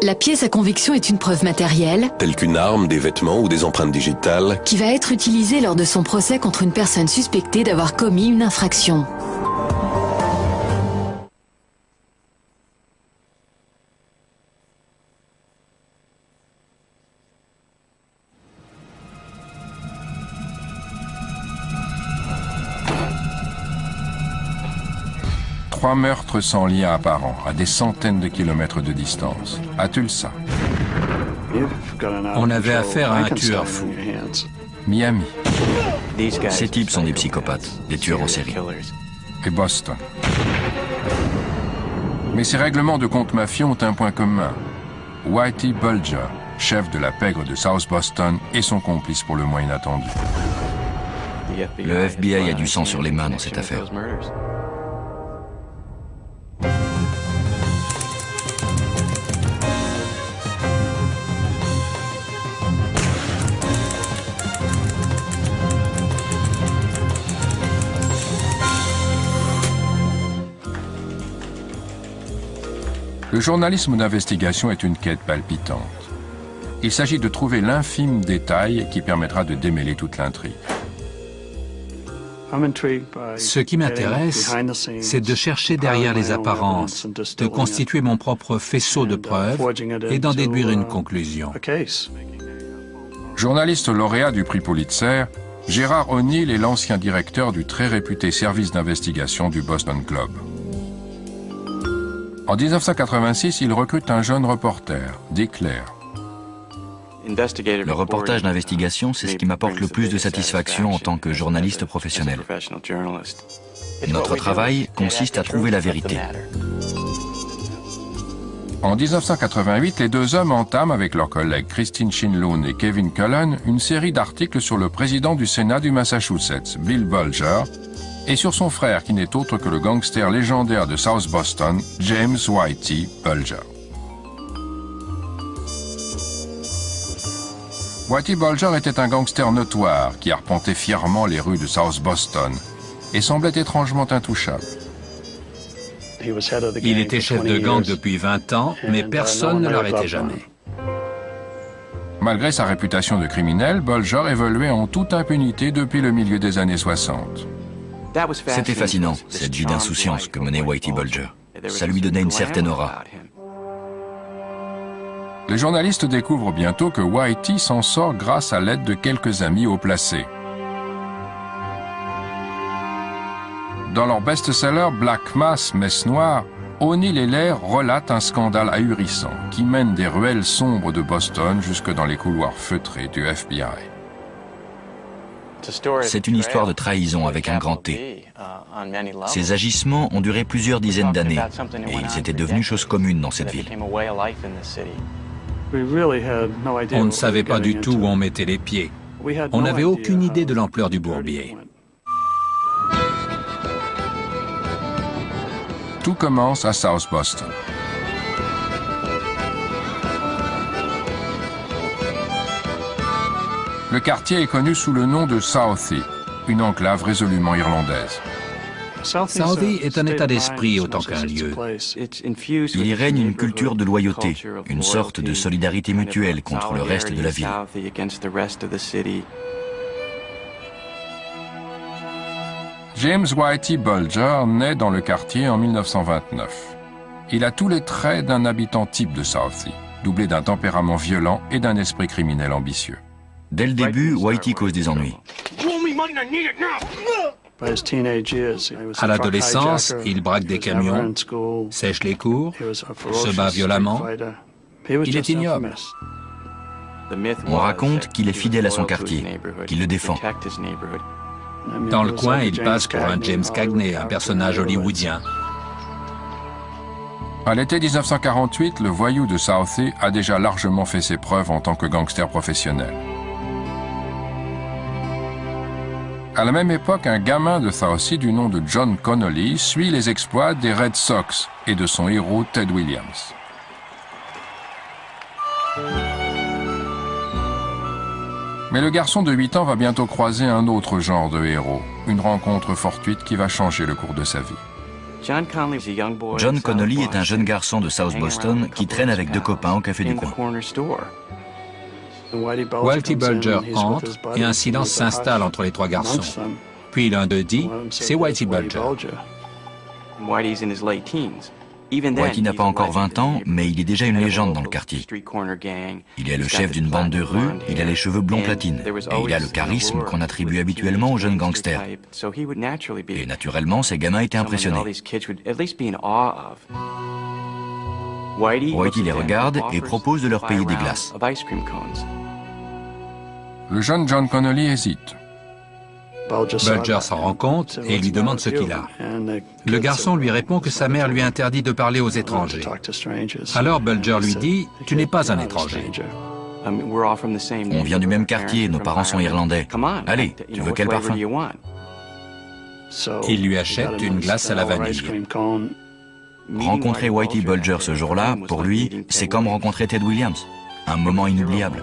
La pièce à conviction est une preuve matérielle, telle qu'une arme, des vêtements ou des empreintes digitales, qui va être utilisée lors de son procès contre une personne suspectée d'avoir commis une infraction. Trois meurtres sans lien apparent, à des centaines de kilomètres de distance, à Tulsa. On avait affaire à un tueur fou. Miami Ces types sont des psychopathes, des tueurs en série. et Boston. Mais ces règlements de compte mafieux ont un point commun. Whitey Bulger, chef de la pègre de South Boston, et son complice pour le moins inattendu. Le FBI a du sang sur les mains dans cette affaire. Le journalisme d'investigation est une quête palpitante. Il s'agit de trouver l'infime détail qui permettra de démêler toute l'intrigue. Ce qui m'intéresse, c'est de chercher derrière les apparences, de constituer mon propre faisceau de preuves et d'en déduire une conclusion. Journaliste lauréat du prix Pulitzer, Gérard O'Neill est l'ancien directeur du très réputé service d'investigation du Boston Globe. En 1986, il recrute un jeune reporter, Dick Clare. Le reportage d'investigation, c'est ce qui m'apporte le plus de satisfaction en tant que journaliste professionnel. Notre travail consiste à trouver la vérité. En 1988, les deux hommes entament avec leurs collègues Christine Shinloon et Kevin Cullen une série d'articles sur le président du Sénat du Massachusetts, Bill Bulger, et sur son frère qui n'est autre que le gangster légendaire de South Boston, James Whitey Bulger. Whitey Bulger était un gangster notoire qui arpentait fièrement les rues de South Boston et semblait étrangement intouchable. Il était chef de gang depuis 20 ans, mais personne ne l'arrêtait jamais. Malgré sa réputation de criminel, Bulger évoluait en toute impunité depuis le milieu des années 60. C'était fascinant, cette vie d'insouciance que menait Whitey Bulger. Ça lui donnait une certaine aura. Les journalistes découvrent bientôt que Whitey s'en sort grâce à l'aide de quelques amis haut placés. Dans leur best-seller Black Mass, Messe Noire, O'Neill et Lair relatent un scandale ahurissant qui mène des ruelles sombres de Boston jusque dans les couloirs feutrés du FBI. C'est une histoire de trahison avec un grand T. Ces agissements ont duré plusieurs dizaines d'années et ils étaient devenus chose commune dans cette ville. On ne savait pas du tout où on mettait les pieds. On n'avait aucune idée de l'ampleur du bourbier. Tout commence à South Boston. Le quartier est connu sous le nom de Southie, une enclave résolument irlandaise. Southie est un état d'esprit autant qu'un lieu. Il y règne une culture de loyauté, une sorte de solidarité mutuelle contre le reste de la ville. James Whitey Bulger naît dans le quartier en 1929. Il a tous les traits d'un habitant type de Southie, doublé d'un tempérament violent et d'un esprit criminel ambitieux. Dès le début, Whitey cause des ennuis. À l'adolescence, il braque des camions, sèche les cours, se bat violemment. Il est ignoble. On raconte qu'il est fidèle à son quartier, qu'il le défend. Dans le coin, il passe pour un James Cagney, un personnage hollywoodien. À l'été 1948, le voyou de Southie a déjà largement fait ses preuves en tant que gangster professionnel. À la même époque, un gamin de Southie du nom de John Connolly suit les exploits des Red Sox et de son héros Ted Williams. Mais le garçon de 8 ans va bientôt croiser un autre genre de héros, une rencontre fortuite qui va changer le cours de sa vie. John Connolly est un jeune garçon de South Boston qui traîne avec deux copains au café du coin. Whitey Bulger entre et un silence s'installe entre les trois garçons. Puis l'un d'eux dit « C'est Whitey Bulger ». Whitey n'a pas encore 20 ans, mais il est déjà une légende dans le quartier. Il est le chef d'une bande de rue, il a les cheveux blond platine, et il a le charisme qu'on attribue habituellement aux jeunes gangsters. Et naturellement, ces gamins étaient impressionnés. Whitey les regarde et propose de leur payer des glaces. Le jeune John Connolly hésite. Bulger s'en rend compte et lui demande ce qu'il a. Le garçon lui répond que sa mère lui interdit de parler aux étrangers. Alors Bulger lui dit « Tu n'es pas un étranger ». On vient du même quartier, nos parents sont irlandais. Allez, tu veux quel parfum? Il lui achète une glace à la vanille. Rencontrer Whitey Bulger ce jour-là, pour lui, c'est comme rencontrer Ted Williams. Un moment inoubliable.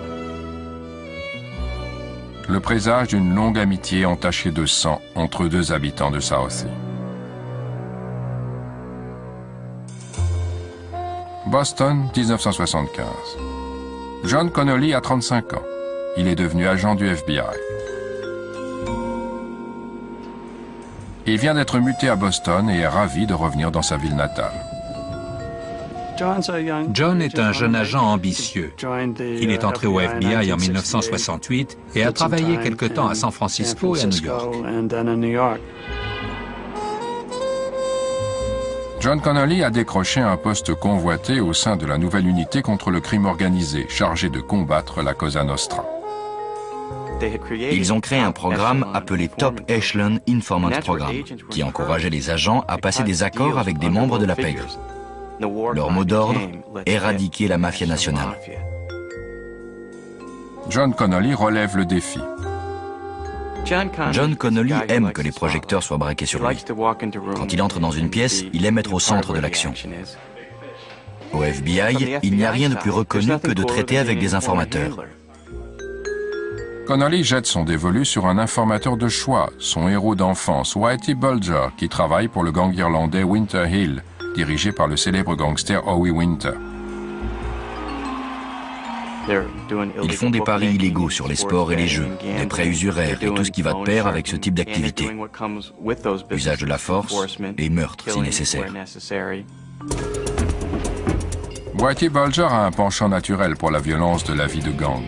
Le présage d'une longue amitié entachée de sang entre deux habitants de Southie. Boston, 1975. John Connolly a 35 ans. Il est devenu agent du FBI. Il vient d'être muté à Boston et est ravi de revenir dans sa ville natale. John est un jeune agent ambitieux. Il est entré au FBI en 1968 et a travaillé quelque temps à San Francisco et à New York. John Connolly a décroché un poste convoité au sein de la nouvelle unité contre le crime organisé, chargée de combattre la Cosa Nostra. Ils ont créé un programme appelé Top Echelon Informant Program, qui encourageait les agents à passer des accords avec des membres de la pègre. Leur mot d'ordre, éradiquer la mafia nationale. John Connolly relève le défi. John Connolly aime que les projecteurs soient braqués sur lui. Quand il entre dans une pièce, il aime être au centre de l'action. Au FBI, il n'y a rien de plus reconnu que de traiter avec des informateurs. Connolly jette son dévolu sur un informateur de choix, son héros d'enfance, Whitey Bulger, qui travaille pour le gang irlandais Winter Hill, dirigé par le célèbre gangster Howie Winter. Ils font des paris illégaux sur les sports et les jeux, des prêts usuraires et tout ce qui va de pair avec ce type d'activité. Usage de la force et meurtre si nécessaire. Whitey Bulger a un penchant naturel pour la violence de la vie de gang.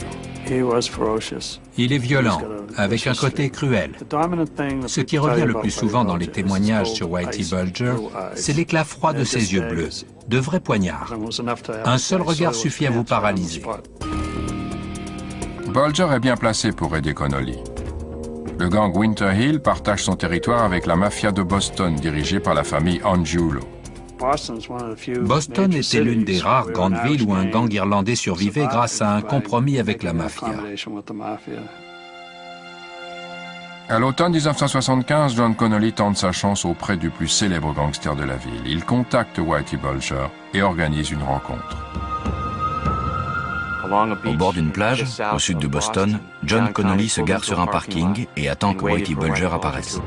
Il est violent, avec un côté cruel. Ce qui revient le plus souvent dans les témoignages sur Whitey Bulger, c'est l'éclat froid de ses yeux bleus, de vrais poignards. Un seul regard suffit à vous paralyser. Bulger est bien placé pour aider Connolly. Le gang Winter Hill partage son territoire avec la mafia de Boston, dirigée par la famille Angiulo. Boston était l'une des rares grandes villes où un gang irlandais survivait grâce à un compromis avec la mafia. À l'automne 1975, John Connolly tente sa chance auprès du plus célèbre gangster de la ville. Il contacte Whitey Bulger et organise une rencontre. Au bord d'une plage, au sud de Boston, John Connolly se gare sur un parking et attend que Whitey Bulger apparaisse.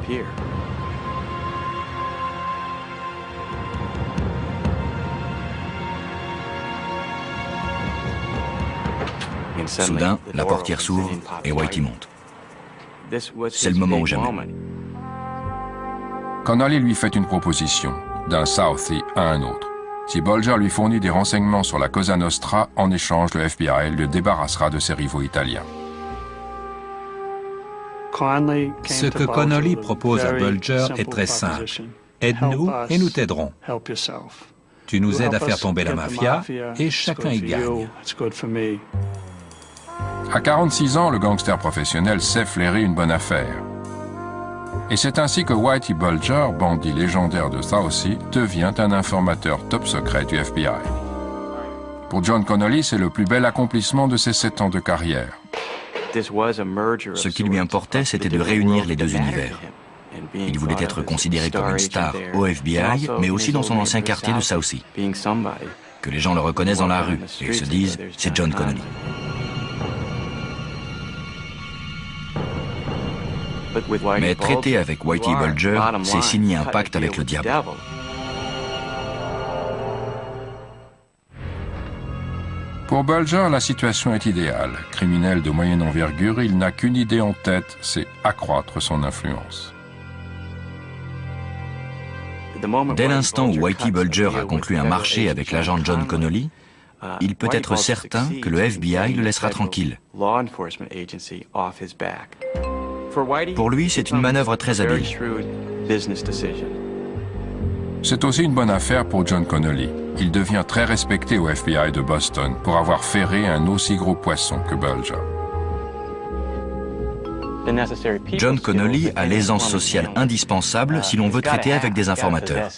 Soudain, la portière s'ouvre et Whitey monte. C'est le moment ou jamais. Connolly lui fait une proposition, d'un Southie à un autre. Si Bulger lui fournit des renseignements sur la Cosa Nostra, en échange, le FBI le débarrassera de ses rivaux italiens. Ce que Connolly propose à Bulger est très simple. Aide-nous et nous t'aiderons. Tu nous aides à faire tomber la mafia et chacun y gagne. À 46 ans, le gangster professionnel sait flairer une bonne affaire. Et c'est ainsi que Whitey Bulger, bandit légendaire de Southie, devient un informateur top secret du FBI. Pour John Connolly, c'est le plus bel accomplissement de ses 7 ans de carrière. Ce qui lui importait, c'était de réunir les deux univers. Il voulait être considéré comme une star au FBI, mais aussi dans son ancien quartier de Southie. Que les gens le reconnaissent dans la rue et se disent « c'est John Connolly ». Mais traiter avec Whitey Bulger, c'est signer un pacte avec le diable. Pour Bulger, la situation est idéale. Criminel de moyenne envergure, il n'a qu'une idée en tête, c'est accroître son influence. Dès l'instant où Whitey Bulger a conclu un marché avec l'agent John Connolly, il peut être certain que le FBI le laissera tranquille. Pour lui, c'est une manœuvre très habile. C'est aussi une bonne affaire pour John Connolly. Il devient très respecté au FBI de Boston pour avoir ferré un aussi gros poisson que Bulger. John Connolly a l'aisance sociale indispensable si l'on veut traiter avec des informateurs.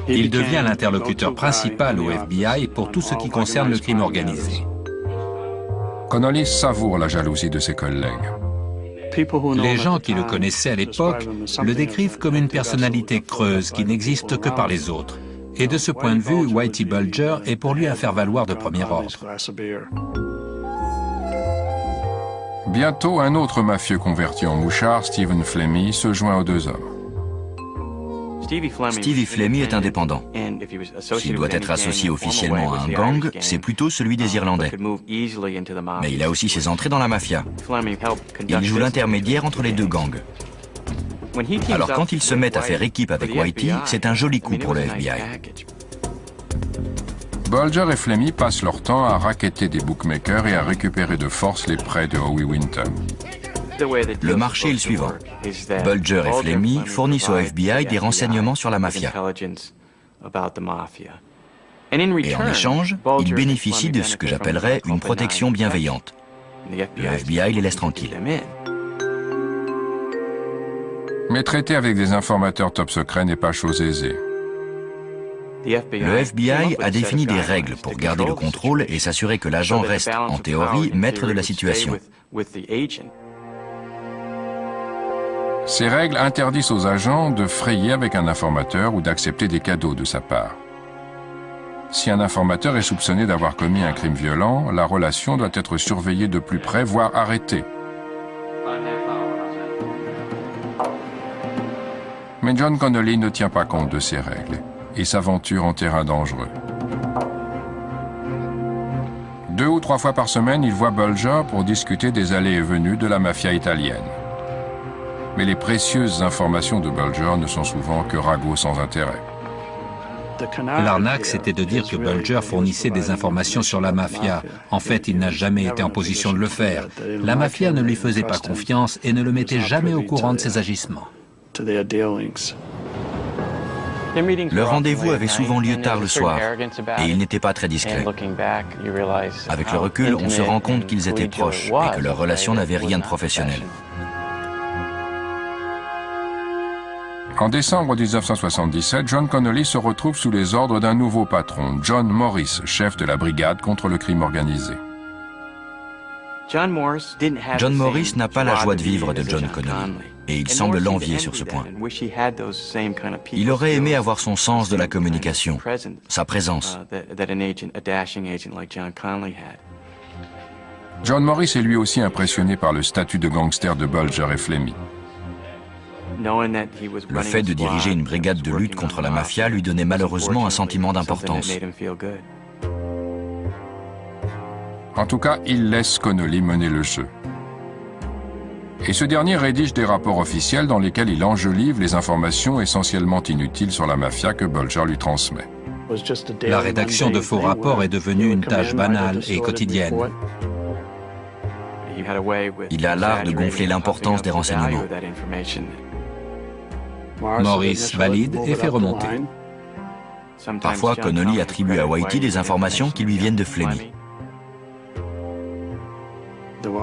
Il devient l'interlocuteur principal au FBI pour tout ce qui concerne le crime organisé. Connolly savoure la jalousie de ses collègues. Les gens qui le connaissaient à l'époque le décrivent comme une personnalité creuse qui n'existe que par les autres. Et de ce point de vue, Whitey Bulger est pour lui un faire-valoir de premier ordre. Bientôt, un autre mafieux converti en mouchard, Stephen Flemmi, se joint aux deux hommes. Stevie Flemmi est indépendant. S'il doit être associé officiellement à un gang, c'est plutôt celui des Irlandais. Mais il a aussi ses entrées dans la mafia. Il joue l'intermédiaire entre les deux gangs. Alors quand ils se mettent à faire équipe avec Whitey, c'est un joli coup pour le FBI. Bulger et Flemmi passent leur temps à racketter des bookmakers et à récupérer de force les prêts de Howie Winton. Le marché est le suivant. Bulger et Flemmi fournissent au FBI des renseignements sur la mafia. Et en échange, ils bénéficient de ce que j'appellerais une protection bienveillante. Le FBI les laisse tranquilles. Mais traiter avec des informateurs top secrets n'est pas chose aisée. Le FBI a défini des règles pour garder le contrôle et s'assurer que l'agent reste, en théorie, maître de la situation. Ces règles interdisent aux agents de frayer avec un informateur ou d'accepter des cadeaux de sa part. Si un informateur est soupçonné d'avoir commis un crime violent, la relation doit être surveillée de plus près, voire arrêtée. Mais John Connolly ne tient pas compte de ces règles et s'aventure en terrain dangereux. 2 ou 3 fois par semaine, il voit Bulger pour discuter des allées et venues de la mafia italienne. Mais les précieuses informations de Bulger ne sont souvent que ragots sans intérêt. L'arnaque, c'était de dire que Bulger fournissait des informations sur la mafia. En fait, il n'a jamais été en position de le faire. La mafia ne lui faisait pas confiance et ne le mettait jamais au courant de ses agissements. Le rendez-vous avait souvent lieu tard le soir, et il n'était pas très discret. Avec le recul, on se rend compte qu'ils étaient proches et que leur relation n'avait rien de professionnel. En décembre 1977, John Connolly se retrouve sous les ordres d'un nouveau patron, John Morris, chef de la brigade contre le crime organisé. John Morris n'a pas la joie de vivre de John Connolly, et il semble l'envier sur ce point. Il aurait aimé avoir son sens de la communication, sa présence. John Morris est lui aussi impressionné par le statut de gangster de Bulger et Flemmi. Le fait de diriger une brigade de lutte contre la mafia lui donnait malheureusement un sentiment d'importance. En tout cas, il laisse Connolly mener le jeu. Et ce dernier rédige des rapports officiels dans lesquels il enjolive les informations essentiellement inutiles sur la mafia que Bulger lui transmet. La rédaction de faux rapports est devenue une tâche banale et quotidienne. Il a l'art de gonfler l'importance des renseignements. Morris valide et fait remonter. Parfois, Connolly attribue à Whitey des informations qui lui viennent de Flemmi.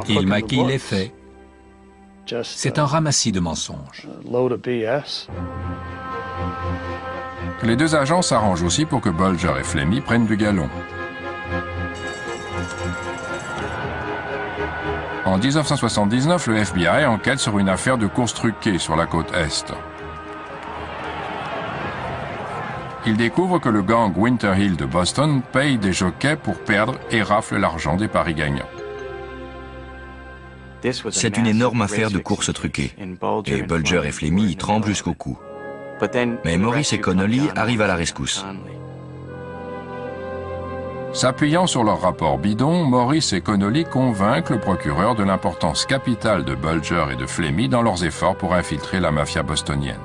Il maquille les faits. C'est un ramassis de mensonges. Les deux agents s'arrangent aussi pour que Bulger et Flemmi prennent du galon. En 1979, le FBI enquête sur une affaire de course truquée sur la côte Est. Il découvre que le gang Winter Hill de Boston paye des jockeys pour perdre et rafle l'argent des paris gagnants. C'est une énorme affaire de course truquée, et Bulger et Flemmi y tremblent jusqu'au cou. Mais Morris et Connolly arrivent à la rescousse. S'appuyant sur leur rapport bidon, Morris et Connolly convainquent le procureur de l'importance capitale de Bulger et de Flemmi dans leurs efforts pour infiltrer la mafia bostonienne.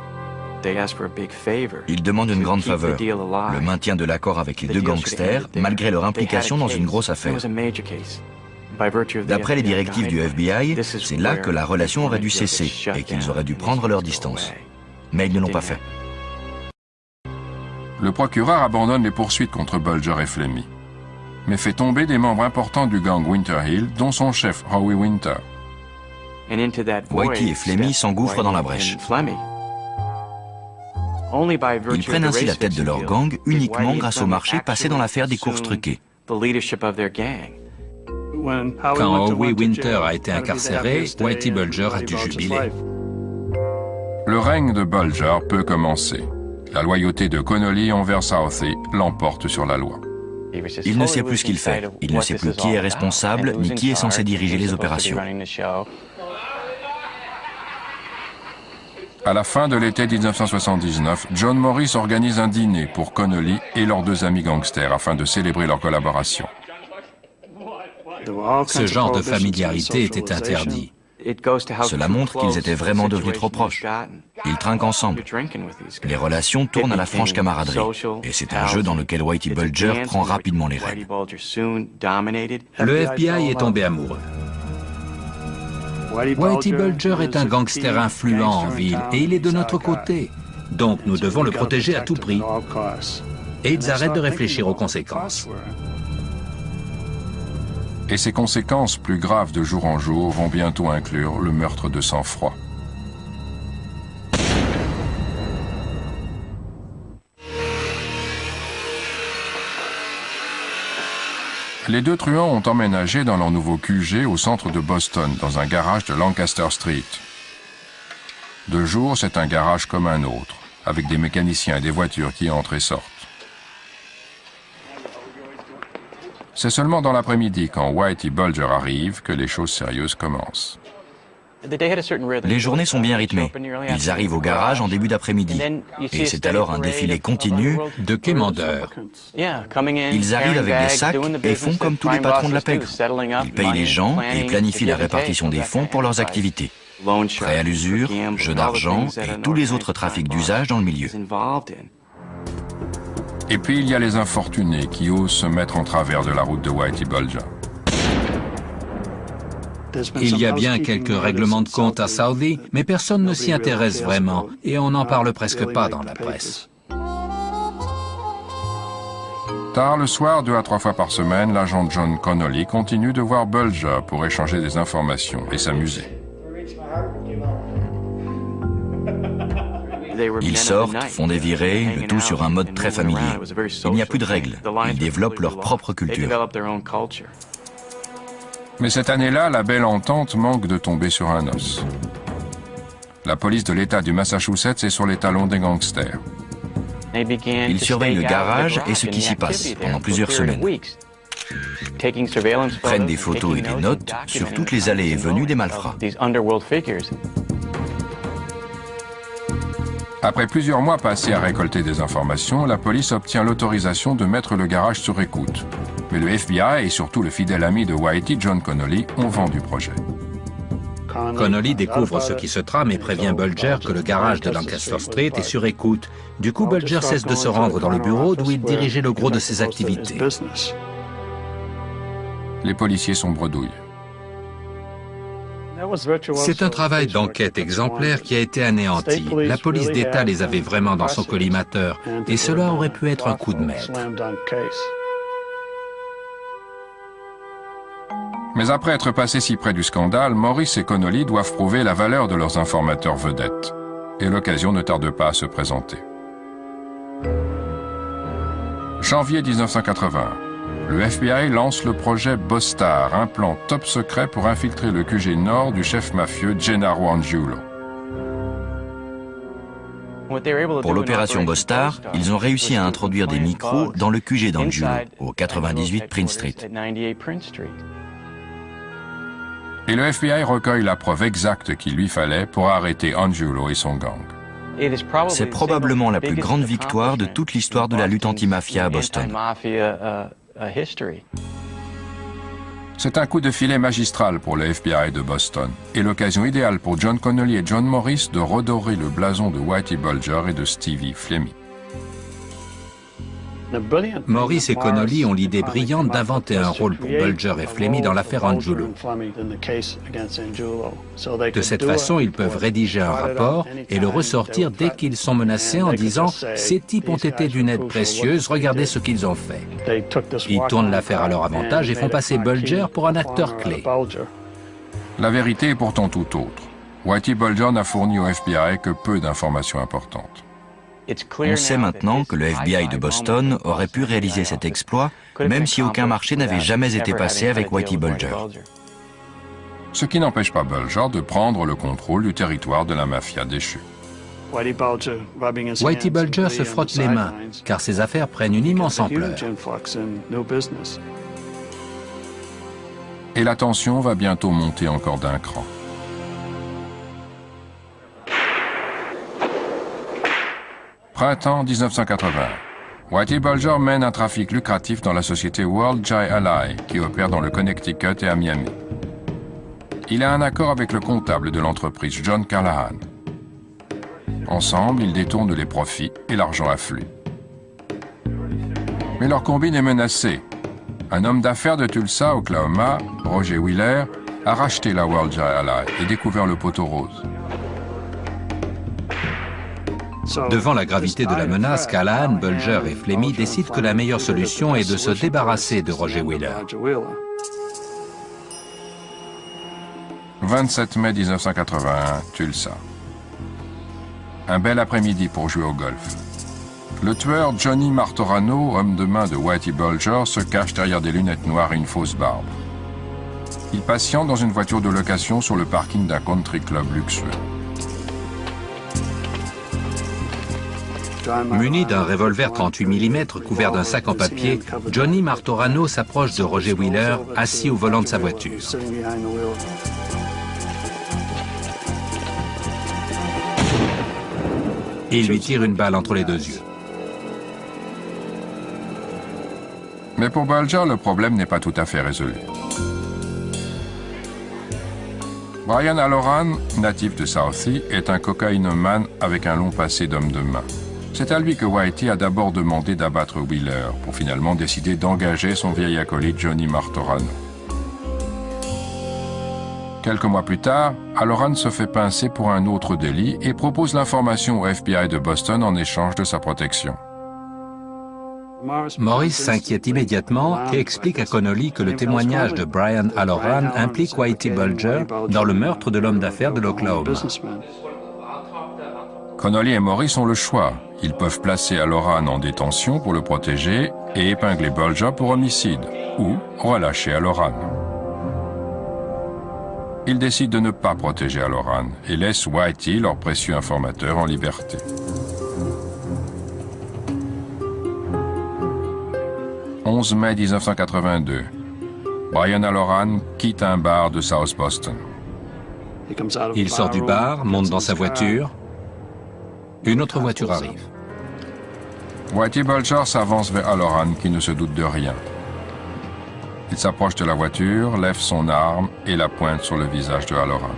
Ils demandent une grande faveur, le maintien de l'accord avec les deux gangsters, malgré leur implication dans une grosse affaire. D'après les directives du FBI, c'est là que la relation aurait dû cesser et qu'ils auraient dû prendre leur distance. Mais ils ne l'ont pas fait. Le procureur abandonne les poursuites contre Bulger et Flemmi, mais fait tomber des membres importants du gang Winter Hill, dont son chef Howie Winter. Whitey et Flemmi s'engouffrent dans la brèche. Ils prennent ainsi la tête de leur gang uniquement grâce au marché passé dans l'affaire des courses truquées. Quand Howie Winter a été incarcéré, Whitey Bulger a dû jubiler. Le règne de Bulger peut commencer. La loyauté de Connolly envers Southey l'emporte sur la loi. Il ne sait plus ce qu'il fait. Il ne sait plus qui est responsable ni qui est censé diriger les opérations. À la fin de l'été 1979, John Morris organise un dîner pour Connolly et leurs deux amis gangsters afin de célébrer leur collaboration. Ce genre de familiarité était interdit. Cela montre qu'ils étaient vraiment devenus trop proches. Ils trinquent ensemble. Les relations tournent à la franche camaraderie. Et c'est un jeu dans lequel Whitey Bulger prend rapidement les rênes. Le FBI est tombé amoureux. Whitey Bulger est un gangster influent en ville et il est de notre côté. Donc nous devons le protéger à tout prix. Et ils arrêtent de réfléchir aux conséquences. Et ces conséquences plus graves de jour en jour vont bientôt inclure le meurtre de sang-froid. Les deux truands ont emménagé dans leur nouveau QG au centre de Boston, dans un garage de Lancaster Street. De jour, c'est un garage comme un autre, avec des mécaniciens et des voitures qui entrent et sortent. C'est seulement dans l'après-midi, quand Whitey Bulger arrive, que les choses sérieuses commencent. Les journées sont bien rythmées. Ils arrivent au garage en début d'après-midi. Et c'est alors un défilé continu de quémandeurs. Ils arrivent avec des sacs et font comme tous les patrons de la pègre. Ils payent les gens et planifient la répartition des fonds pour leurs activités. Prêts à l'usure, jeux d'argent et tous les autres trafics d'usage dans le milieu. Et puis il y a les infortunés qui osent se mettre en travers de la route de Whitey Bulger. Il y a bien quelques règlements de compte à Southey, mais personne ne s'y intéresse vraiment et on n'en parle presque pas dans la presse. Tard le soir, 2 à 3 fois par semaine, l'agent John Connolly continue de voir Bulger pour échanger des informations et s'amuser. Ils sortent, font des virées, le tout sur un mode très familier. Il n'y a plus de règles. Ils développent leur propre culture. Mais cette année-là, la belle entente manque de tomber sur un os. La police de l'État du Massachusetts est sur les talons des gangsters. Ils surveillent le garage et ce qui s'y passe pendant plusieurs semaines. Prennent des photos et des notes sur toutes les allées et venues des malfrats. Après plusieurs mois passés à récolter des informations, la police obtient l'autorisation de mettre le garage sur écoute. Mais le FBI et surtout le fidèle ami de Whitey, John Connolly, ont vent du projet. Connolly découvre ce qui se trame et prévient Bulger que le garage de Lancaster Street est sur écoute. Du coup, Bulger cesse de se rendre dans le bureau d'où il dirigeait le gros de ses activités. Les policiers sont bredouilles. C'est un travail d'enquête exemplaire qui a été anéanti. La police d'État les avait vraiment dans son collimateur et cela aurait pu être un coup de maître. Mais après être passés si près du scandale, Morris et Connolly doivent prouver la valeur de leurs informateurs vedettes. Et l'occasion ne tarde pas à se présenter. Janvier 1981. Le FBI lance le projet Bostar, un plan top secret pour infiltrer le QG nord du chef mafieux Gennaro Angiulo. Pour l'opération Bostar, ils ont réussi à introduire des micros dans le QG d'Angiulo, au 98 Prince Street. Et le FBI recueille la preuve exacte qu'il lui fallait pour arrêter Angiulo et son gang. C'est probablement la plus grande victoire de toute l'histoire de la lutte anti-mafia à Boston. C'est un coup de filet magistral pour le FBI de Boston et l'occasion idéale pour John Connolly et John Morris de redorer le blason de Whitey Bulger et de Stevie Flemmi. Morris et Connolly ont l'idée brillante d'inventer un rôle pour Bulger et Flemmi dans l'affaire Angiulo. De cette façon, ils peuvent rédiger un rapport et le ressortir dès qu'ils sont menacés en disant « Ces types ont été d'une aide précieuse, regardez ce qu'ils ont fait ». Ils tournent l'affaire à leur avantage et font passer Bulger pour un acteur clé. La vérité est pourtant tout autre. Whitey Bulger n'a fourni au FBI que peu d'informations importantes. On sait maintenant que le FBI de Boston aurait pu réaliser cet exploit, même si aucun marché n'avait jamais été passé avec Whitey Bulger. Ce qui n'empêche pas Bulger de prendre le contrôle du territoire de la mafia déchue. Whitey Bulger se frotte les mains, car ses affaires prennent une immense ampleur. Et la tension va bientôt monter encore d'un cran. Printemps 1980. Whitey Bulger mène un trafic lucratif dans la société World J. Ally, qui opère dans le Connecticut et à Miami. Il a un accord avec le comptable de l'entreprise, John Callahan. Ensemble, ils détournent les profits et l'argent afflue. Mais leur combine est menacée. Un homme d'affaires de Tulsa, Oklahoma, Roger Wheeler, a racheté la World J. Ally et découvert le poteau rose. Devant la gravité de la menace, Callahan, Bulger et Flemmi décident que la meilleure solution est de se débarrasser de Roger Wheeler. 27 mai 1981, Tulsa. Un bel après-midi pour jouer au golf. Le tueur Johnny Martorano, homme de main de Whitey Bulger, se cache derrière des lunettes noires et une fausse barbe. Il patiente dans une voiture de location sur le parking d'un country club luxueux. Muni d'un revolver 38 mm couvert d'un sac en papier, Johnny Martorano s'approche de Roger Wheeler, assis au volant de sa voiture. Et il lui tire une balle entre les deux yeux. Mais pour Bulger, le problème n'est pas tout à fait résolu. Brian Halloran, natif de Southie, est un cocaïnomane avec un long passé d'homme de main. C'est à lui que Whitey a d'abord demandé d'abattre Wheeler, pour finalement décider d'engager son vieil acolyte Johnny Martorano. Quelques mois plus tard, Halloran se fait pincer pour un autre délit et propose l'information au FBI de Boston en échange de sa protection. Morris s'inquiète immédiatement et explique à Connolly que le témoignage de Brian Halloran implique Whitey Bulger dans le meurtre de l'homme d'affaires de l'Oklahoma. Connolly et Morris ont le choix. Ils peuvent placer Halloran en détention pour le protéger et épingler Bulger pour homicide, ou relâcher Halloran. Ils décident de ne pas protéger Halloran et laissent Whitey, leur précieux informateur, en liberté. « 11 mai 1982. Brian Halloran quitte un bar de South Boston. Il sort du bar, monte dans sa voiture. Une autre voiture arrive. Whitey Bulger s'avance vers Halloran qui ne se doute de rien. Il s'approche de la voiture, lève son arme et la pointe sur le visage de Halloran.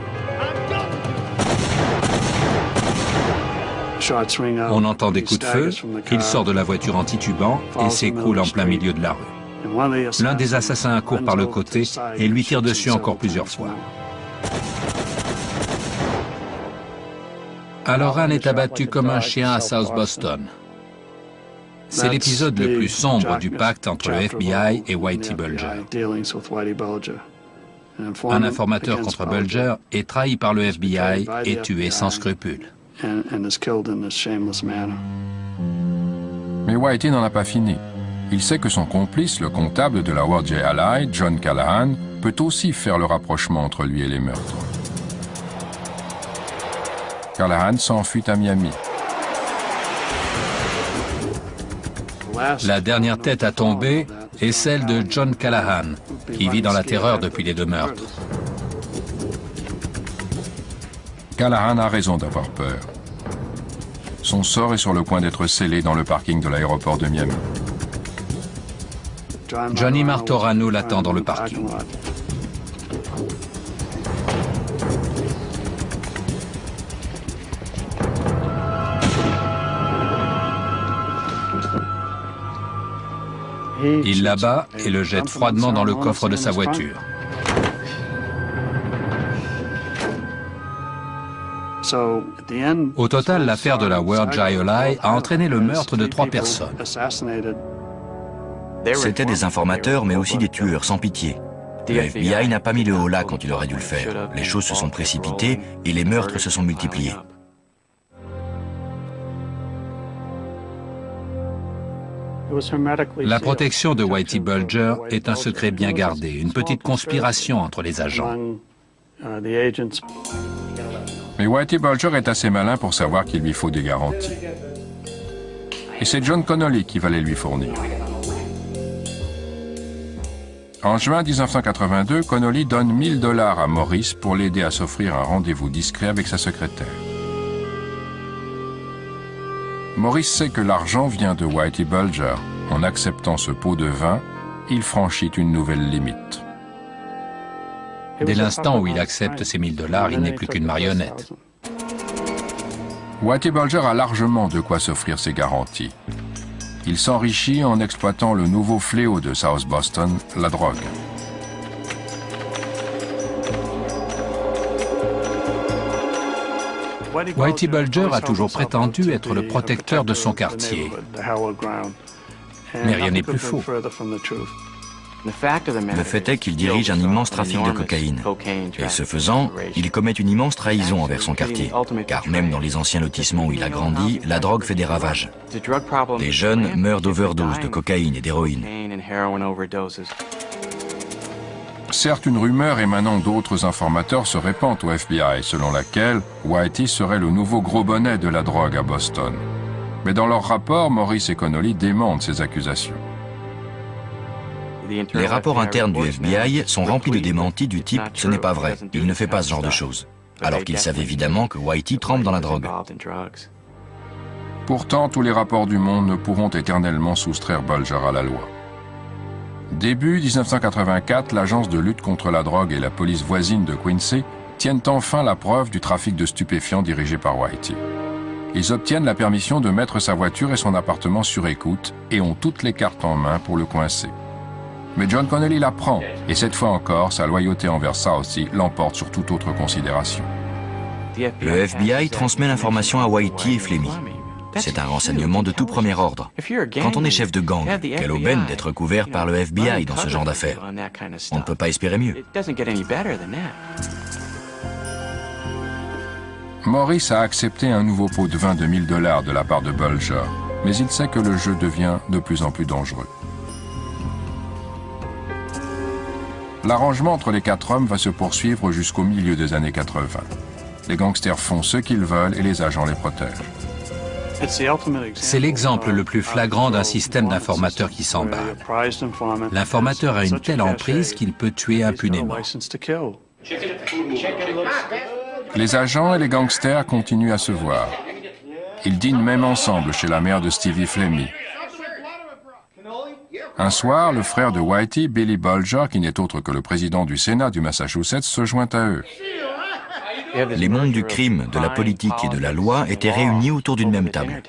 On entend des coups de feu, il sort de la voiture en titubant et s'écroule en plein milieu de la rue. L'un des assassins court par le côté et lui tire dessus encore plusieurs fois. Halloran est abattu comme un chien à South Boston. C'est l'épisode le plus sombre du pacte entre le FBI et Whitey Bulger. Un informateur contre Bulger est trahi par le FBI et tué sans scrupule. Mais Whitey n'en a pas fini. Il sait que son complice, le comptable de la World J. Ally, John Callahan, peut aussi faire le rapprochement entre lui et les meurtres. Callahan s'enfuit à Miami. La dernière tête à tomber est celle de John Callahan, qui vit dans la terreur depuis les deux meurtres. Callahan a raison d'avoir peur. Son sort est sur le point d'être scellé dans le parking de l'aéroport de Miami. Johnny Martorano l'attend dans le parking. Il l'abat et le jette froidement dans le coffre de sa voiture. Au total, l'affaire de la World Giolai a entraîné le meurtre de 3 personnes. C'étaient des informateurs, mais aussi des tueurs sans pitié. Le FBI n'a pas mis le holà quand il aurait dû le faire. Les choses se sont précipitées et les meurtres se sont multipliés. La protection de Whitey Bulger est un secret bien gardé, une petite conspiration entre les agents. Mais Whitey Bulger est assez malin pour savoir qu'il lui faut des garanties. Et c'est John Connolly qui va les lui fournir. En juin 1982, Connolly donne $1000 à Morris pour l'aider à s'offrir un rendez-vous discret avec sa secrétaire. Morris sait que l'argent vient de Whitey Bulger. En acceptant ce pot de vin, il franchit une nouvelle limite. Dès l'instant où il accepte ces $1000, il n'est plus qu'une marionnette. Whitey Bulger a largement de quoi s'offrir ses garanties. Il s'enrichit en exploitant le nouveau fléau de South Boston, la drogue. Whitey Bulger a toujours prétendu être le protecteur de son quartier. Mais rien n'est plus faux. Le fait est qu'il dirige un immense trafic de cocaïne. Et ce faisant, il commet une immense trahison envers son quartier. Car même dans les anciens lotissements où il a grandi, la drogue fait des ravages. Des jeunes meurent d'overdose de cocaïne et d'héroïne. Certes, une rumeur émanant d'autres informateurs se répand au FBI, selon laquelle Whitey serait le nouveau gros bonnet de la drogue à Boston. Mais dans leur rapport, Morris et Connolly démentent ces accusations. Les rapports internes du FBI sont remplis de démentis du type « ce n'est pas vrai, il ne fait pas ce genre de choses », alors qu'ils savent évidemment que Whitey trempe dans la drogue. Pourtant, tous les rapports du monde ne pourront éternellement soustraire Bulger à la loi. Début 1984, l'agence de lutte contre la drogue et la police voisine de Quincy tiennent enfin la preuve du trafic de stupéfiants dirigé par Whitey. Ils obtiennent la permission de mettre sa voiture et son appartement sur écoute et ont toutes les cartes en main pour le coincer. Mais John Connolly la prend, et cette fois encore, sa loyauté envers Southey l'emporte sur toute autre considération. Le FBI transmet l'information à Whitey et Flemmy. C'est un renseignement de tout premier ordre. Quand on est chef de gang, quelle aubaine d'être couvert par le FBI dans ce genre d'affaires. On ne peut pas espérer mieux. Morris a accepté un nouveau pot de vin de $1000 de la part de Bulger, mais il sait que le jeu devient de plus en plus dangereux. L'arrangement entre les 4 hommes va se poursuivre jusqu'au milieu des années 80. Les gangsters font ce qu'ils veulent et les agents les protègent. C'est l'exemple le plus flagrant d'un système d'informateurs qui s'emballe. L'informateur a une telle emprise qu'il peut tuer impunément. Les agents et les gangsters continuent à se voir. Ils dînent même ensemble chez la mère de Stevie Flemmy. Un soir, le frère de Whitey, Billy Bulger, qui n'est autre que le président du Sénat du Massachusetts, se joint à eux. Les mondes du crime, de la politique et de la loi étaient réunis autour d'une même table.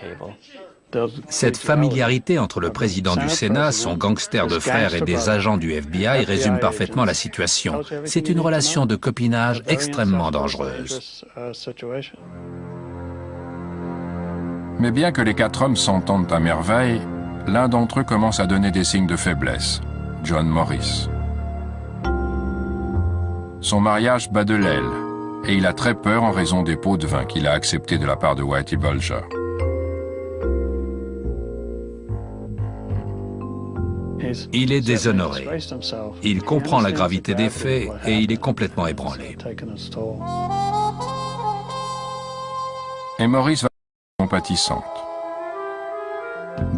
Cette familiarité entre le président du Sénat, son gangster de frère et des agents du FBI résume parfaitement la situation. C'est une relation de copinage extrêmement dangereuse. Mais bien que les 4 hommes s'entendent à merveille, l'un d'entre eux commence à donner des signes de faiblesse, John Morris. Son mariage bat de l'aile, et il a très peur en raison des pots de vin qu'il a acceptés de la part de Whitey Bulger. Il est déshonoré. Il comprend la gravité des faits et il est complètement ébranlé. Et Morris va être compatissante.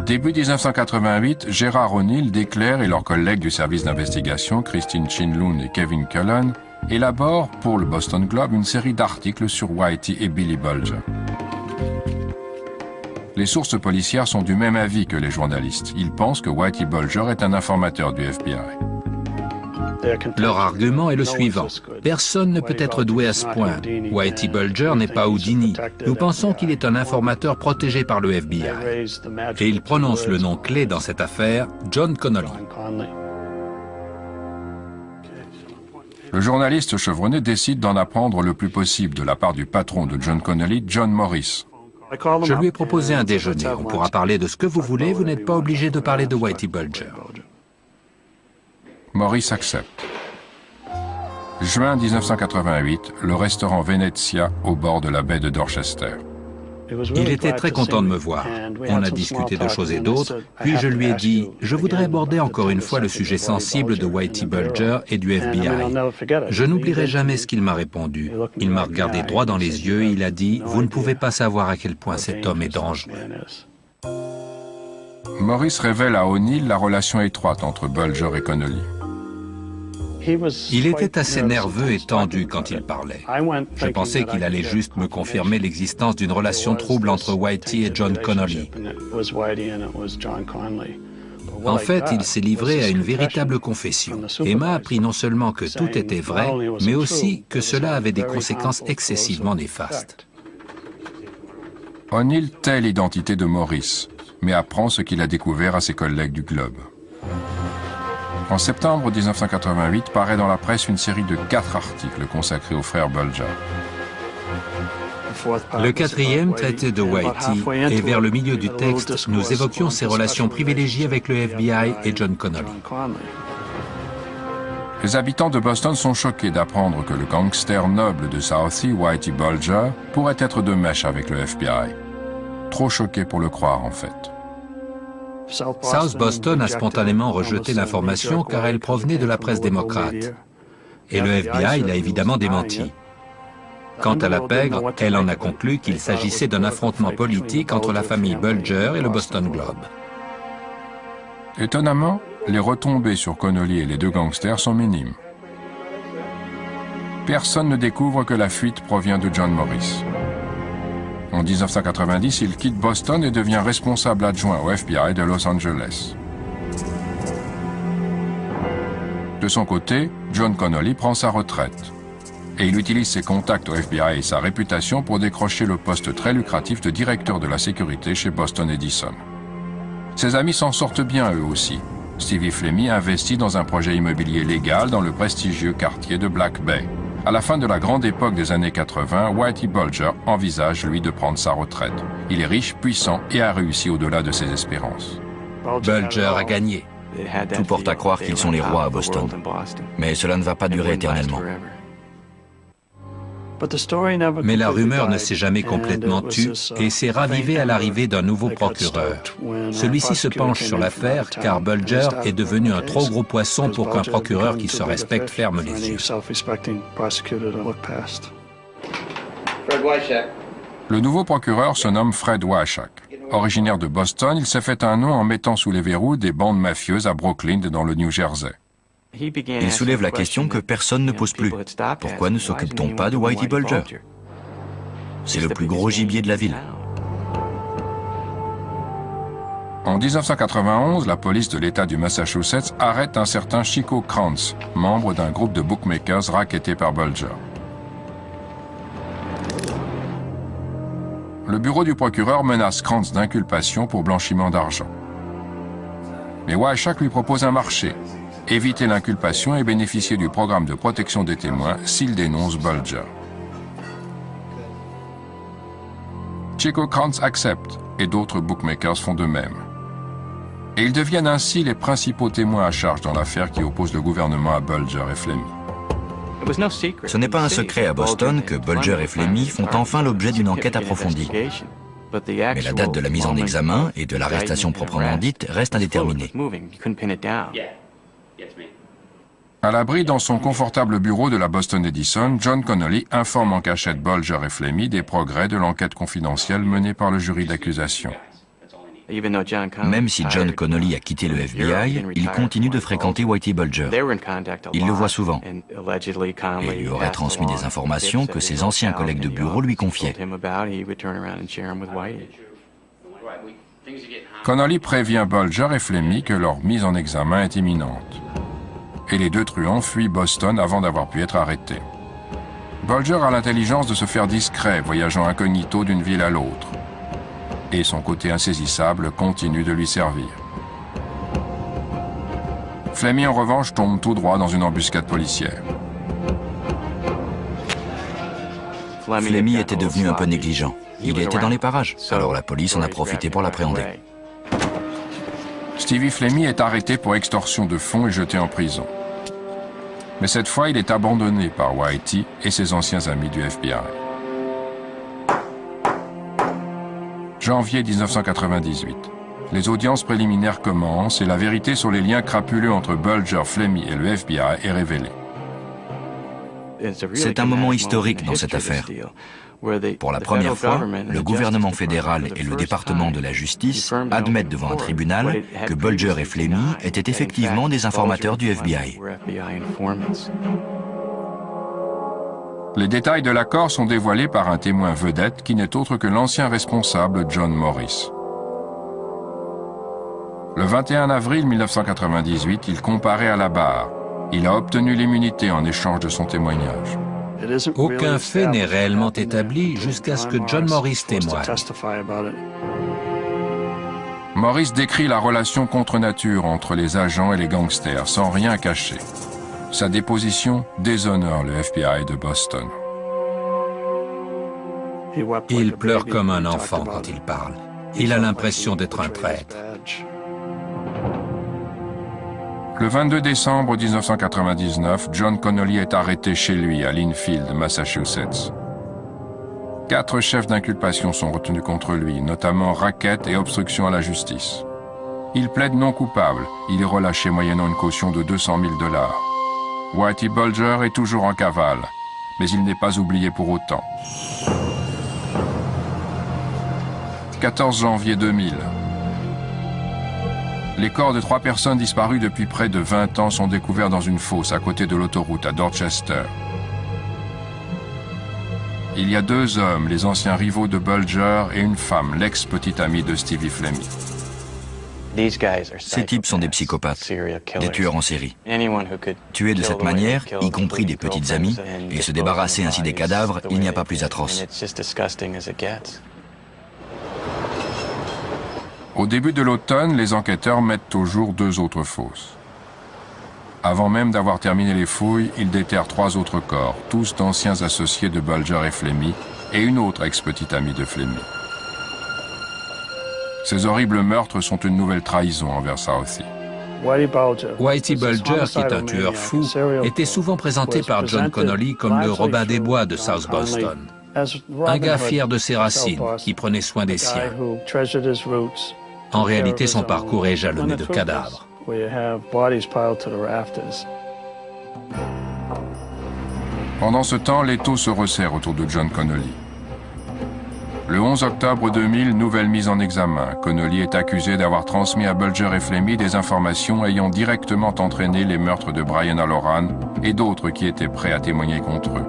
Début 1988, Gérard O'Neill déclare et leurs collègues du service d'investigation, Christine Chinloon et Kevin Cullen, élaborent pour le Boston Globe une série d'articles sur Whitey et Billy Bulger. Les sources policières sont du même avis que les journalistes. Ils pensent que Whitey Bulger est un informateur du FBI. Leur argument est le suivant. Personne ne peut être doué à ce point. Whitey Bulger n'est pas Houdini. Nous pensons qu'il est un informateur protégé par le FBI. Et ils prononcent le nom clé dans cette affaire, John Connolly. Le journaliste chevronné décide d'en apprendre le plus possible de la part du patron de John Connolly, John Morris. Je lui ai proposé un déjeuner. On pourra parler de ce que vous voulez, vous n'êtes pas obligé de parler de Whitey Bulger. Morris accepte. Juin 1988, le restaurant Venezia au bord de la baie de Dorchester. Il était très content de me voir. On a discuté de choses et d'autres, puis je lui ai dit « Je voudrais aborder encore une fois le sujet sensible de Whitey Bulger et du FBI. » Je n'oublierai jamais ce qu'il m'a répondu. Il m'a regardé droit dans les yeux et il a dit « Vous ne pouvez pas savoir à quel point cet homme est dangereux. » Morris révèle à O'Neill la relation étroite entre Bulger et Connolly. Il était assez nerveux et tendu quand il parlait. Je pensais qu'il allait juste me confirmer l'existence d'une relation trouble entre Whitey et John Connolly. En fait, il s'est livré à une véritable confession et m'a appris non seulement que tout était vrai, mais aussi que cela avait des conséquences excessivement néfastes. O'Neill tait l'identité de Morris, mais apprend ce qu'il a découvert à ses collègues du Globe. En septembre 1988, paraît dans la presse une série de 4 articles consacrés aux frères Bulger. Le quatrième traitait de Whitey, et vers le milieu du texte, nous évoquions ses relations privilégiées avec le FBI et John Connolly. Les habitants de Boston sont choqués d'apprendre que le gangster noble de Southie, Whitey Bulger, pourrait être de mèche avec le FBI. Trop choqués pour le croire, en fait. South Boston a spontanément rejeté l'information car elle provenait de la presse démocrate. Et le FBI l'a évidemment démenti. Quant à la pègre, elle en a conclu qu'il s'agissait d'un affrontement politique entre la famille Bulger et le Boston Globe. Étonnamment, les retombées sur Connolly et les 2 gangsters sont minimes. Personne ne découvre que la fuite provient de John Morris. En 1990, il quitte Boston et devient responsable adjoint au FBI de Los Angeles. De son côté, John Connolly prend sa retraite. Et il utilise ses contacts au FBI et sa réputation pour décrocher le poste très lucratif de directeur de la sécurité chez Boston Edison. Ses amis s'en sortent bien eux aussi. Stevie Flemmi investit dans un projet immobilier légal dans le prestigieux quartier de Black Bay. À la fin de la grande époque des années 80, Whitey Bulger envisage, lui, de prendre sa retraite. Il est riche, puissant et a réussi au-delà de ses espérances. Bulger a gagné. Tout porte à croire qu'ils sont les rois à Boston. Mais cela ne va pas durer éternellement. Mais la rumeur ne s'est jamais complètement tue et s'est ravivée à l'arrivée d'un nouveau procureur. Celui-ci se penche sur l'affaire car Bulger est devenu un trop gros poisson pour qu'un procureur qui se respecte ferme les yeux. Le nouveau procureur se nomme Fred Washak. Originaire de Boston, il s'est fait un nom en mettant sous les verrous des bandes mafieuses à Brooklyn et dans le New Jersey. Il soulève la question que personne ne pose plus. Pourquoi ne s'occupe-t-on pas de Whitey Bulger? C'est le plus gros gibier de la ville. En 1991, la police de l'État du Massachusetts arrête un certain Chico Krantz, membre d'un groupe de bookmakers racketté par Bulger. Le bureau du procureur menace Krantz d'inculpation pour blanchiment d'argent. Mais Washak lui propose un marché. Éviter l'inculpation et bénéficier du programme de protection des témoins s'il dénonce Bulger. Chico Krantz accepte et d'autres bookmakers font de même. Et ils deviennent ainsi les principaux témoins à charge dans l'affaire qui oppose le gouvernement à Bulger et Flemmi. Ce n'est pas un secret à Boston que Bulger et Flemmi font enfin l'objet d'une enquête approfondie. Mais la date de la mise en examen et de l'arrestation proprement dite reste indéterminée. À l'abri dans son confortable bureau de la Boston Edison, John Connolly informe en cachette Bulger et Flemmi des progrès de l'enquête confidentielle menée par le jury d'accusation. Même si John Connolly a quitté le FBI, il continue de fréquenter Whitey Bulger. Il le voit souvent et lui aurait transmis des informations que ses anciens collègues de bureau lui confiaient. Connolly prévient Bulger et Flemmi que leur mise en examen est imminente. Et les deux truands fuient Boston avant d'avoir pu être arrêtés. Bulger a l'intelligence de se faire discret, voyageant incognito d'une ville à l'autre. Et son côté insaisissable continue de lui servir. Flemmi, en revanche, tombe tout droit dans une embuscade policière. Flemmi était devenu un peu négligent. Il était dans les parages, alors la police en a profité pour l'appréhender. Stevie Flemmi est arrêté pour extorsion de fonds et jeté en prison. Mais cette fois, il est abandonné par Whitey et ses anciens amis du FBI. Janvier 1998. Les audiences préliminaires commencent et la vérité sur les liens crapuleux entre Bulger, Flemmi et le FBI est révélée. C'est un moment historique dans cette affaire. Pour la première fois, le gouvernement fédéral et le département de la justice admettent devant un tribunal que Bulger et Flemmi étaient effectivement des informateurs du FBI. Les détails de l'accord sont dévoilés par un témoin vedette qui n'est autre que l'ancien responsable John Morris. Le 21 avril 1998, il comparaît à la barre. Il a obtenu l'immunité en échange de son témoignage. Aucun fait n'est réellement établi jusqu'à ce que John Morris témoigne. Morris décrit la relation contre nature entre les agents et les gangsters, sans rien cacher. Sa déposition déshonore le FBI de Boston. Il pleure comme un enfant quand il parle. Il a l'impression d'être un traître. Le 22 décembre 1999, John Connolly est arrêté chez lui à Linfield, Massachusetts. 4 chefs d'inculpation sont retenus contre lui, notamment racket et obstruction à la justice. Il plaide non coupable. Il est relâché moyennant une caution de $200 000. Whitey Bulger est toujours en cavale, mais il n'est pas oublié pour autant. 14 janvier 2000. Les corps de 3 personnes disparues depuis près de 20 ans sont découverts dans une fosse à côté de l'autoroute à Dorchester. Il y a 2 hommes, les anciens rivaux de Bulger, et une femme, l'ex-petite amie de Stevie Flemmi. Ces types sont des psychopathes, des tueurs en série. Tuer de cette manière, y compris des petites amies, et se débarrasser ainsi des cadavres, il n'y a pas plus atroce. Au début de l'automne, les enquêteurs mettent au jour 2 autres fosses. Avant même d'avoir terminé les fouilles, ils déterrent 3 autres corps, tous d'anciens associés de Bulger et Flemmi, et une autre ex-petite amie de Flemmi. Ces horribles meurtres sont une nouvelle trahison envers Southey. Whitey Bulger, qui est un tueur fou, était souvent présenté par John Connolly comme le Robin des Bois de South Boston. Un gars fier de ses racines, qui prenait soin des siens. En réalité, son parcours est jalonné de cadavres. Pendant ce temps, l'étau se resserre autour de John Connolly. Le 11 octobre 2000, nouvelle mise en examen. Connolly est accusé d'avoir transmis à Bulger et Flemmi des informations ayant directement entraîné les meurtres de Brian Halloran et d'autres qui étaient prêts à témoigner contre eux.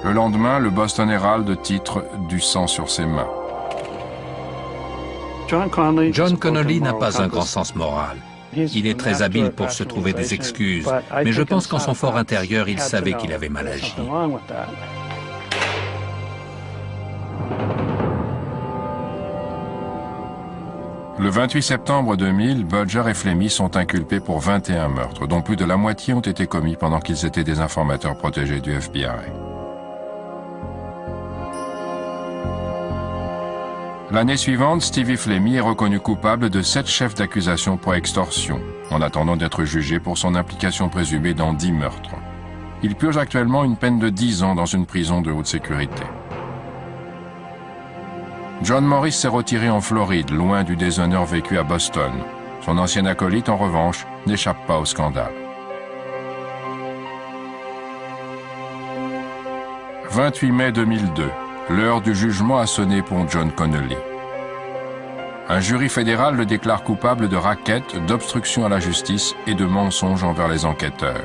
Le lendemain, le Boston Herald titre « Du sang sur ses mains ». John Connolly n'a pas un grand sens moral. Il est très habile pour se trouver des excuses, mais je pense qu'en son fort intérieur, il savait qu'il avait mal agi. Le 28 septembre 2000, Bulger et Flemmi sont inculpés pour 21 meurtres, dont plus de la moitié ont été commis pendant qu'ils étaient des informateurs protégés du FBI. L'année suivante, Stevie Flemmi est reconnu coupable de 7 chefs d'accusation pour extorsion, en attendant d'être jugé pour son implication présumée dans 10 meurtres. Il purge actuellement une peine de 10 ans dans une prison de haute sécurité. John Morris s'est retiré en Floride, loin du déshonneur vécu à Boston. Son ancien acolyte, en revanche, n'échappe pas au scandale. 28 mai 2002. L'heure du jugement a sonné pour John Connolly. Un jury fédéral le déclare coupable de racket, d'obstruction à la justice et de mensonge envers les enquêteurs.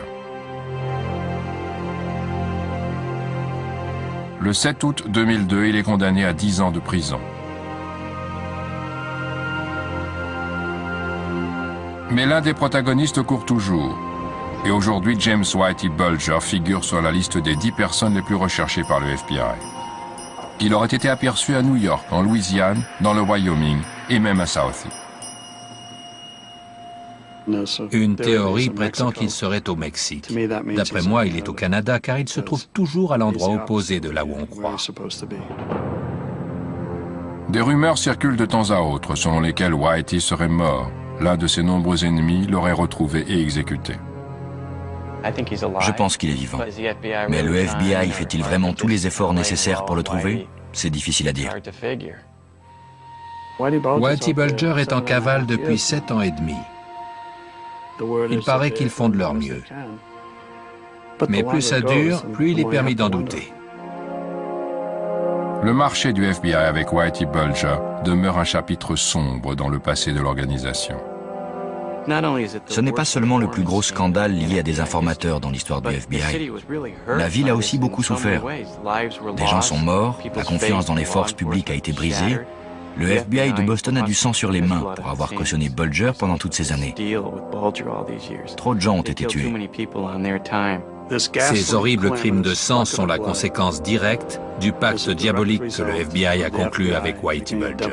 Le 7 août 2002, il est condamné à 10 ans de prison. Mais l'un des protagonistes court toujours. Et aujourd'hui, James Whitey Bulger figure sur la liste des 10 personnes les plus recherchées par le FBI. Il aurait été aperçu à New York, en Louisiane, dans le Wyoming et même à Southie. Une théorie prétend qu'il serait au Mexique. D'après moi, il est au Canada car il se trouve toujours à l'endroit opposé de là où on croit. Des rumeurs circulent de temps à autre selon lesquelles Whitey serait mort. L'un de ses nombreux ennemis l'aurait retrouvé et exécuté. Je pense qu'il est vivant. Mais le FBI fait-il vraiment tous les efforts nécessaires pour le trouver? C'est difficile à dire. Whitey Bulger est en cavale depuis 7 ans et demi. Il paraît qu'ils font de leur mieux. Mais plus ça dure, plus il est permis d'en douter. Le marché du FBI avec Whitey Bulger demeure un chapitre sombre dans le passé de l'organisation. Ce n'est pas seulement le plus gros scandale lié à des informateurs dans l'histoire du FBI. La ville a aussi beaucoup souffert. Des gens sont morts, la confiance dans les forces publiques a été brisée. Le FBI de Boston a du sang sur les mains pour avoir cautionné Bulger pendant toutes ces années. Trop de gens ont été tués. Ces horribles crimes de sang sont la conséquence directe du pacte diabolique que le FBI a conclu avec Whitey Bulger.